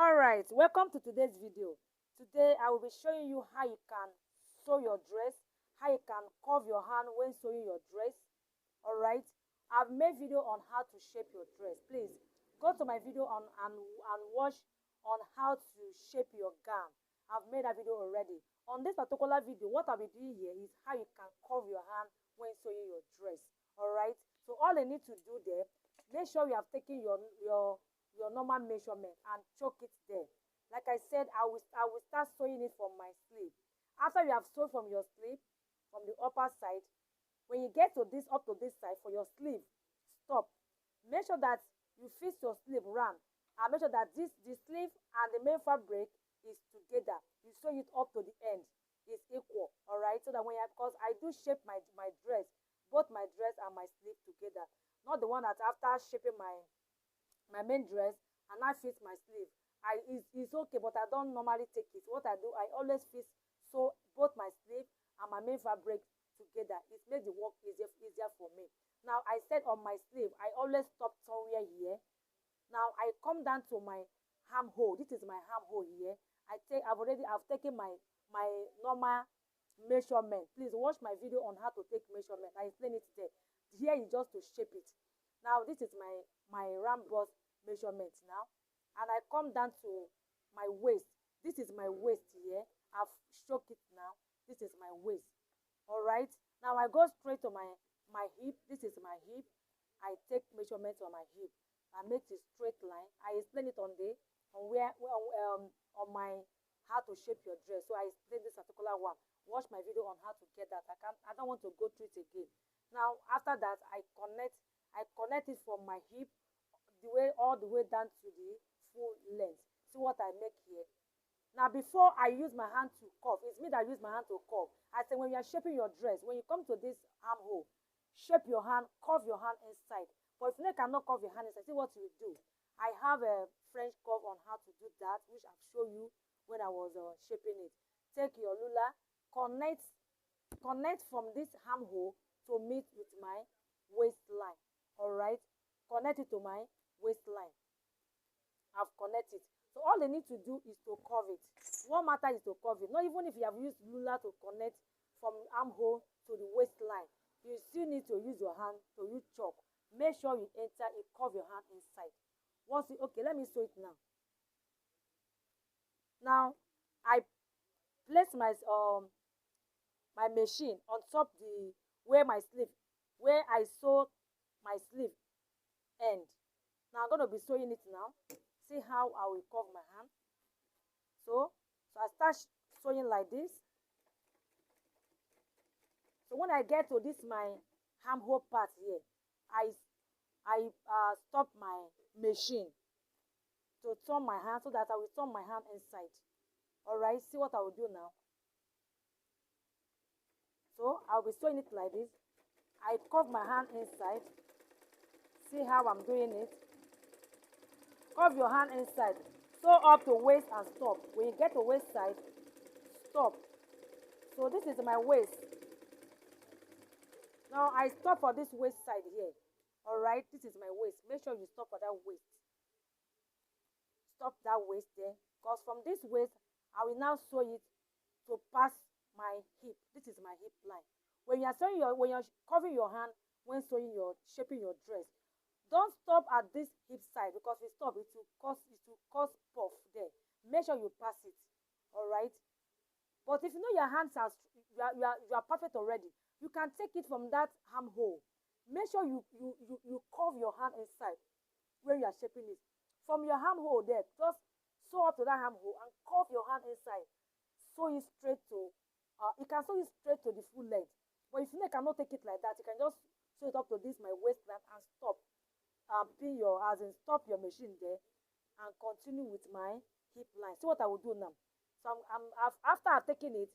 Alright, welcome to today's video. Today I will be showing you how you can sew your dress, how you can curve your hand when sewing your dress. Alright, I've made video on how to shape your dress. Please go to my video and watch on how to shape your gown. I've made a video already. On this particular video, what I'll be doing here is how you can curve your hand when sewing your dress. Alright, so all you need to do there, make sure you have taken your normal measurement and choke it there. Like I said, I will start sewing it from my sleeve. After you have sewn from your sleeve, from the upper side, when you get to this up to this side for your sleeve, stop. Make sure that you fix your sleeve round and make sure that the sleeve and the main fabric is together. You sew it up to the end, is equal. Alright, so that when you, because I do shape my dress, both my dress and my sleeve together, not the one that after shaping my main dress and I fix my sleeve. It's okay, but I don't normally take it. What I do, I always fix so both my sleeve and my main fabric together. It makes the work easier for me. Now I said on my sleeve, I always stop somewhere here. Now I come down to my armhole. This is my armhole here. I've taken my normal measurement. Please watch my video on how to take measurement. I explain it there. Here is just to shape it. Now this is my round bust measurement now, and I come down to my waist. This is my waist here. I've struck it now. This is my waist. All right, now I go straight to my hip. This is my hip. I take measurement on my hip. I make a straight line. I explain it on my how to shape your dress. So I explain this particular one. Watch my video on how to get that. I don't want to go through it again. Now after that, I connect it from my hip all the way down to the full length. See what I make here. Now before I use my hand to curve, it's me that use my hand to curve. I say when you are shaping your dress, when you come to this armhole, shape your hand, curve your hand inside. But if you cannot curve your hand inside, see what you do. I have a French curve on how to do that, which I've shown you when I was shaping it. Take your ruler, connect from this armhole to meet with my waistline. All right, connect it to my waistline. I've connected. So all they need to do is to curve it. What matter is to curve it. Not even if you have used ruler to connect from armhole to the waistline, you still need to use your hand to use chalk. Make sure you curve your hand inside. Okay, let me sew it now. Now I place my machine on top where I sew my sleeve end. Now I'm going to be sewing it now. See how I will curve my hand. So I start sewing like this. So when I get to this my armhole part here, I stop my machine to turn my hand so that I will turn my hand inside. Alright, see what I will do now. So I'll be sewing it like this. I curve my hand inside. See how I'm doing it. Curve your hand inside. Sew up to waist and stop. When you get to waist side, stop. So this is my waist. Now I stop for this waist side here. Alright, this is my waist. Make sure you stop for that waist. Stop that waist there. Because from this waist, I will now sew it to pass my hip. This is my hip line. When you're covering your hand when shaping your dress, don't stop at this hip side, because if you stop, it will cause puff there. Make sure you pass it. All right. But if you know your hands you are perfect already, you can take it from that armhole. Make sure you curve your hand inside when you are shaping it. From your armhole there, just sew up to that armhole and curve your hand inside. Sew it straight to. You can sew it straight to the full length. But if you cannot take it like that, you can just sew it up to this my waistline and stop. Stop your machine there and continue with my hip line. See what I will do now. So after I've taken it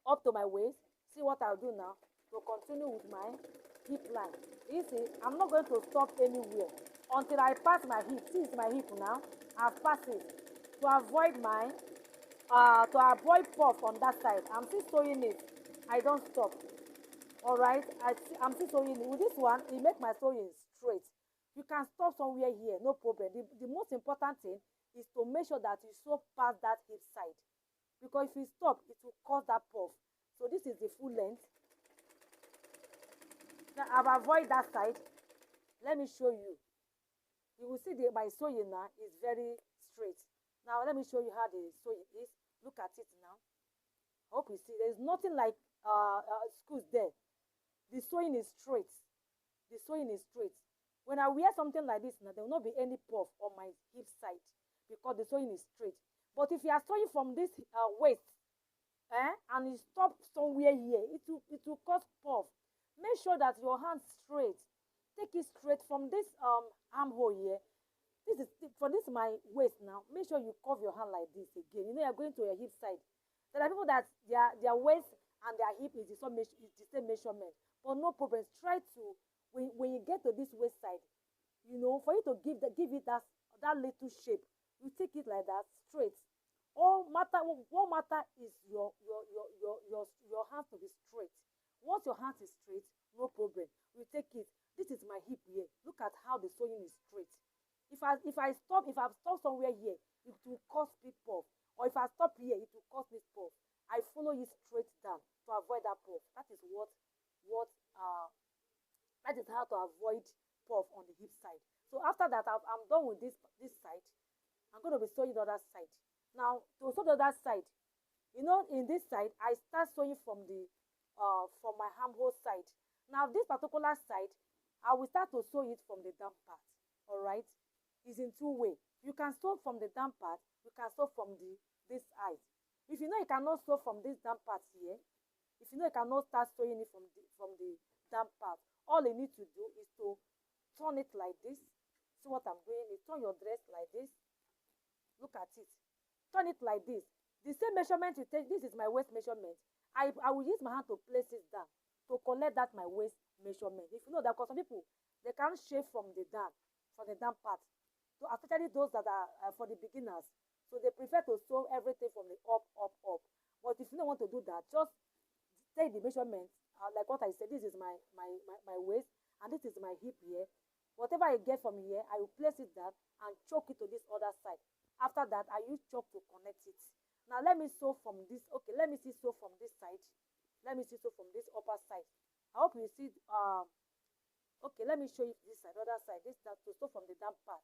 up to my waist, see what I'll do now to continue with my hip line. You see, I'm not going to stop anywhere until I pass my hip. See, it's my hip now. I've passed it to avoid puff on that side. I'm still sewing it. I don't stop. All right, I'm still sewing it. With this one, it makes my sewing straight. You can stop somewhere here, no problem. The most important thing is to make sure that you sew past that hip side, because if you stop, it will cause that puff. So this is the full length. Now I've avoided that side. Let me show you. You will see my sewing now is very straight. Now let me show you how the sewing is. Look at it now. I hope you see. There's nothing like screws there. The sewing is straight. The sewing is straight. When I wear something like this now, there will not be any puff on my hip side because the sewing is straight. But if you are sewing from this waist, and you stop somewhere here, it will cause puff. Make sure that your hand straight. Take it straight from this armhole here. This is my waist now. Make sure you curve your hand like this again. You know, you're going to your hip side. There are people that their waist and their hip is the same measurement, but no problem. Try to when you get to this waist side, you know, for you to give it that little shape, you take it like that straight. What matter is your hand to be straight. Once your hand is straight, no problem. You take it. This is my hip here. Look at how the sewing is straight. If I've stopped somewhere here, it will cause me puff. Or if I stop here, it will cause me puff. I follow it straight down to avoid that puff. That is that is how to avoid puff on the hip side. So after that, I'm done with this side. I'm going to be sewing the other side. Now to sew the other side, you know, in this side, I start sewing from my armhole side. Now this particular side, I will start to sew it from the down part. All right, it's in two ways. You can sew from the down part. You can sew from this side. If you know you cannot sew from this down part here, if you know you cannot start sewing it from the down part, all you need to do is to turn it like this. See what I'm doing? You turn your dress like this. Look at it. Turn it like this. The same measurement you take. This is my waist measurement. I will use my hand to place it down to collect that my waist measurement. If you know that, because some people, they can't shave from the down part. So especially those that are for the beginners. So they prefer to sew everything from the up. But if you don't want to do that, just take the measurement. Like what I said, this is my waist, and this is my hip here. Whatever I get from here, I will place it down and choke it to this other side. After that, I use chalk to connect it. Now let me sew from this. Okay, let me see sew from this side. Let me see sew from this upper side. I hope you see. Okay, let me show you this side, other side. This to sew from the down part.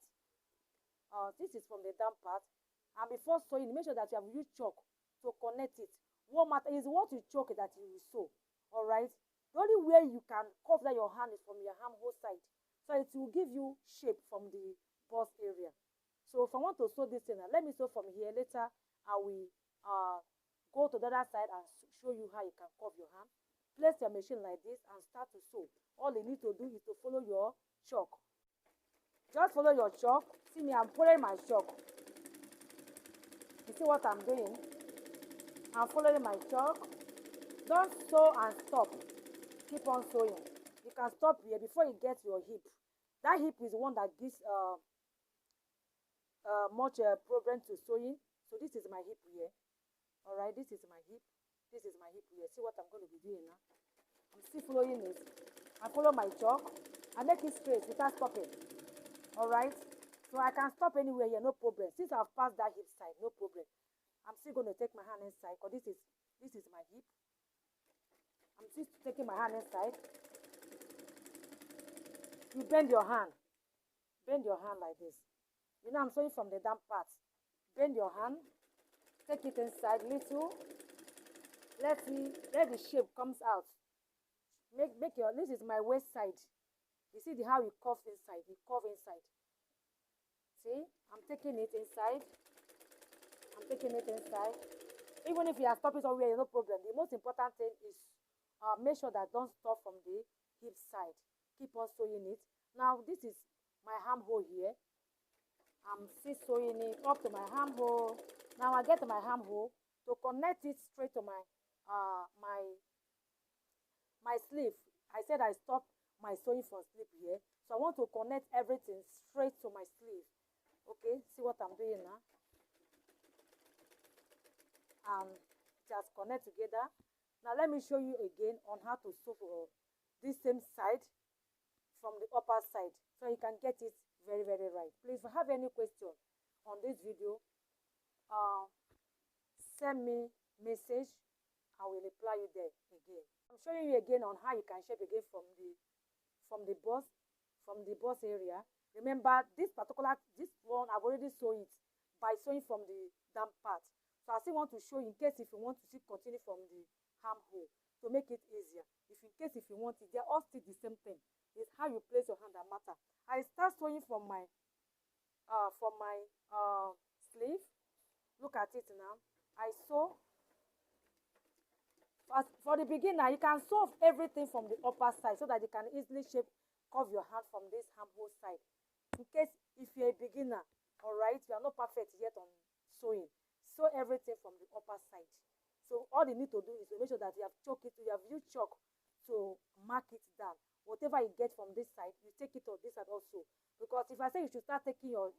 This is from the down part. And before sewing, make sure that you have used chalk to connect it. What matter is what you choke that you will sew. All right. The only way you can cover your hand is from your armhole side, so it will give you shape from the bust area. So if I want to sew this in, let me sew from here. Later, I will go to the other side and show you how you can cover your hand. Place your machine like this and start to sew. All you need to do is to follow your chalk. Just follow your chalk. See me, I'm following my chalk. You see what I'm doing? I'm following my chalk. Don't sew and stop. Keep on sewing. You can stop here before you get your hip. That hip is the one that gives much problem to sewing. So this is my hip here. All right, this is my hip. This is my hip here. See what I'm going to be doing now. I'm still following it. I follow my chalk. I make it straight without stopping. All right, so I can stop anywhere here, no problem. Since I've passed that hip side, no problem. I'm still going to take my hand inside because this is my hip. I'm still taking my hand inside. You bend your hand. Bend your hand like this. You know, I'm sewing from the down part. Bend your hand. Take it inside little. Let the shape comes out. Make your, this is my waist side. You see how it curves inside. It curves inside. See, I'm taking it inside. I'm taking it inside. Even if you are stopping somewhere, no problem. The most important thing is make sure that don't stop from the hip side. Keep on sewing it. Now this is my armhole here. I'm still sewing it up to my armhole. Now I get to my armhole to connect it straight to my my sleeve. I said I stopped my sewing from sleeve here, so I want to connect everything straight to my sleeve. Okay, see what I'm doing now? Just connect together. Now let me show you again on how to sew this same side from the upper side, so you can get it very, very right. Please, if you have any question on this video, send me message. I will reply you there again. I'm showing you again on how you can shape again from the bust area. Remember this one I've already sewn it by sewing from the down part. So I still want to show you in case if you want to still continue from the armhole to make it easier. If you want it, they're all still the same thing. It's how you place your hand that matter. I start sewing from my sleeve. Look at it now. I sew. For the beginner, you can sew everything from the upper side so that you can easily curve your hand from this armhole side. In case if you're a beginner, all right, you are not perfect yet on sewing, sew everything from the upper side. So all you need to do is to make sure that you have used chalk to mark it down. Whatever you get from this side, you take it on this side also. Because if I say you should start taking your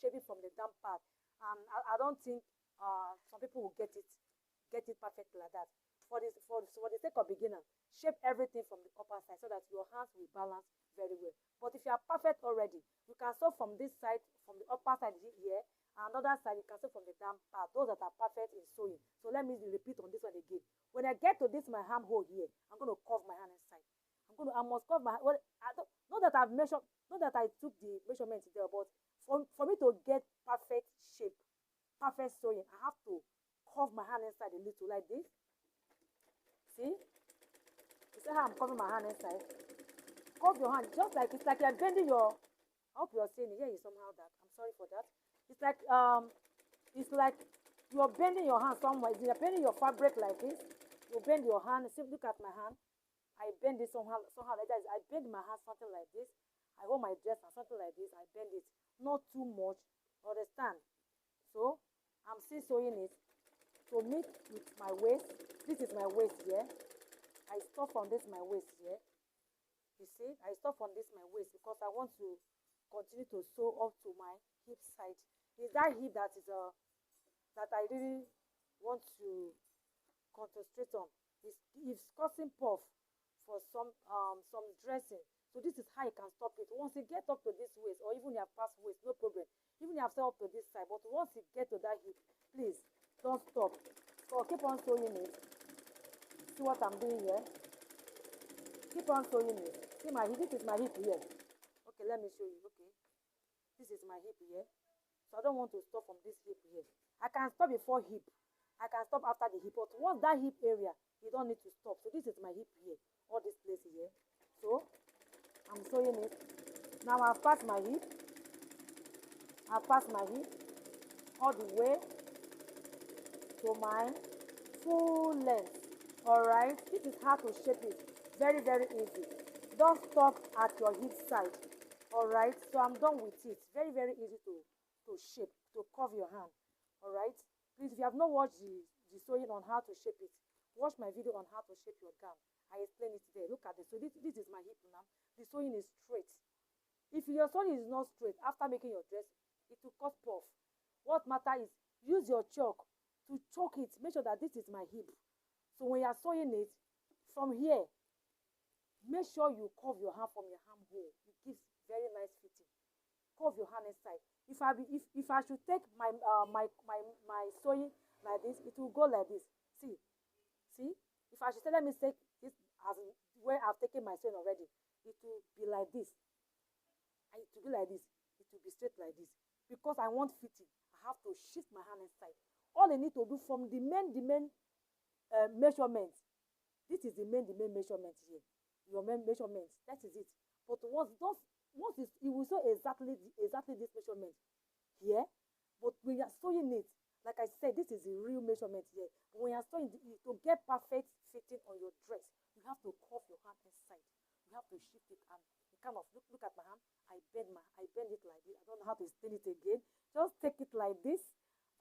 shaping from the down part, I don't think some people will get it perfect like that. For the sake of beginner, shape everything from the upper side so that your hands will balance very well. But if you are perfect already, you can sew from this side, from the upper side here, and another side you can sew from the down part. Those that are perfect in sewing. So let me repeat on this one again. When I get to this my armhole here, I'm going to curve my hand inside. I must curve my hand. Well, not that I've measured, not that I took the measurement there, but for me to get perfect shape, perfect sewing, I have to curve my hand inside a little like this. See? You see how I'm covering my hand inside? Curve your hand just like it's like you're bending your. I hope you're seeing it. Yeah, you somehow that. I'm sorry for that. It's like you're bending your hand somewhere. You're bending your fabric like this. You bend your hand. See, look at my hand. I bend it somehow like that. I bend my hand something like this. I hold my dress and something like this. I bend it. Not too much. Understand? So I'm still sewing it to meet with my waist. This is my waist here. I stop on this my waist here. You see, I stop on this my waist because I want to continue to sew up to my hip side. It's that hip that is that I really want to concentrate on. It's causing puff for some dressing. So this is how you can stop it. Once you get up to this waist, or even you have past waist, no problem. Even you have set up to this side, but once you get to that hip, please don't stop. So keep on sewing it. See what I'm doing here? Keep on sewing it. See my hip. This is my hip here. Okay, let me show you. Okay, this is my hip here. So I don't want to stop from this hip here. I can stop before hip. I can stop after the hip. But once that hip area, you don't need to stop. So this is my hip here. All this place here. So I'm sewing it. Now I've passed my hip. I've passed my hip all the way to my full length. Alright, this is how to shape it. Very, very easy. Don't stop at your hip side. Alright, so I'm done with it. Very, very easy to shape, to curve your hand. Alright, please, if you have not watched the sewing on how to shape it, watch my video on how to shape your gown. I explain it there. Look at this. So this is my hip now. The sewing is straight. If your sewing is not straight after making your dress, it will cause puff. What matters is use your chalk to chalk it. Make sure that this is my hip. So when you are sewing it, from here, make sure you curve your hand from your armhole. It gives very nice fitting. Curve your hand inside. If I should take my sewing like this, it will go like this. See. If I should say, let me take this as where I've taken my sewing already, it will be like this. It will be like this. It will be straight like this. Because I want fitting, I have to shift my hand inside. All I need to do from the main measurement. This is the main measurement here. Your main measurement. That is it. But once you will sew exactly this measurement here. But when you are sewing it, like I said, this is the real measurement here. But when you are sewing it, to get perfect fitting on your dress, you have to curve your hand inside. You have to shift it and you kind of look at my hand. I bend it like this. I don't know how to explain it again. Just take it like this.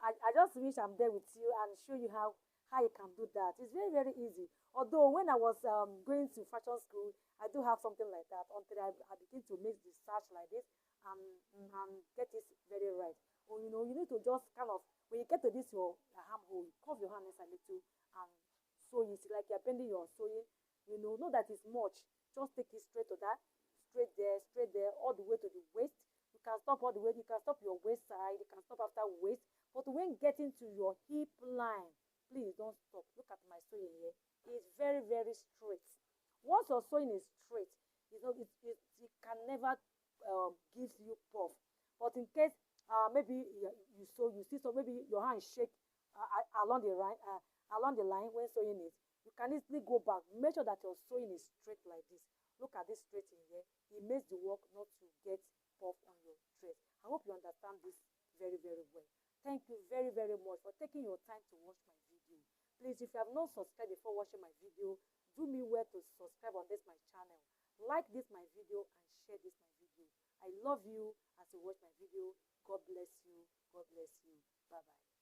I just wish I'm there with you and show you how you can do that. It's very, very easy. Although when I was going to fashion school, I do have something like that until I begin to make the starch like this and get it very right. Or you need to just kind of, when you get to this your armhole, curve your hand inside a little and sew it like you're bending your sewing. Not that it's much. Just take it straight to that, straight there, all the way to the waist. You can stop all the way, you can stop your waist side, you can stop after waist, but when getting to your hip line, please don't stop. Look at my sewing here. It's very, very straight. Once your sewing is straight, it can never gives you puff. But in case maybe you sew, you see, so maybe your hand shake along the line when sewing it, you can easily go back. Make sure that your sewing is straight like this. Look at this straight in here. It makes the work not to get puff on your dress. I hope you understand this very, very well. Thank you very, very much for taking your time to watch my video. Please, if you have not subscribed before watching my video, do me well to subscribe on this my channel. Like this my video and share this my video. I love you as you watch my video. God bless you. God bless you. Bye bye.